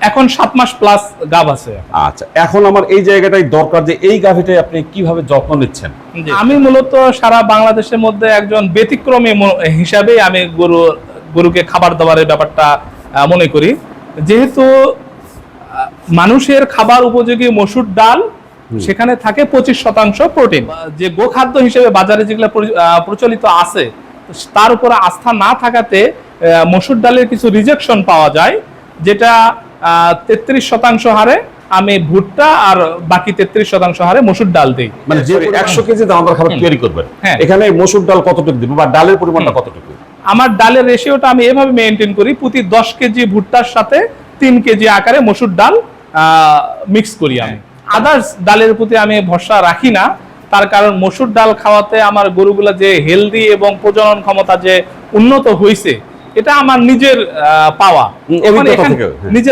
এখন 7 মাস প্লাস গাব আছে। আচ্ছা, এখন আমার এই জায়গাটাই দরকার যে এই গাভীটাই আপনি কিভাবে যত্ন নিচ্ছেন? আমি মূলত সারা বাংলাদেশের মধ্যে একজন ব্যতিক্রমী হিসাবেই আমি গরুকে খাবার দাবারের ব্যাপারটা মনে করি। যেহেতু মানুষের খাবার উপযোগী মসুর ডাল, সেখানে থাকে 25% প্রোটিন। যে গোখাদ্য হিসেবে বাজারে যেগুলো প্রচলিত আছে তার উপর আস্থা না থাকাতে মসুর ডালের কিছু রিজেকশন পাওয়া যায়, যেটা 33% হারে আমি ভুট্টা আর বাকি 33% হারে মসুর ডাল দিই। মানে যে 100 কেজি দানাদার খাবার তৈরি করবেন, হ্যাঁ, এখানে মসুর ডাল কতটুকু দিব বা ডালের পরিমাণটা কতটুকু? আমার ডালের রেশিওটা আমি এভাবে মেইনটেইন করি, প্রতি 10 কেজি ভুট্টার সাথে 3 কেজি আকারে মসুর ডাল মিক্স করি আমি। আদার্স ডালের প্রতি আমি ভরসা রাখি না, তার কারণ মসুর ডাল খাওয়াতে আমার গরুগুলা যে হেলদি এবং প্রজনন ক্ষমতা যে উন্নত হয়েছে, এটা আমার নিজের পাওয়া, নিজের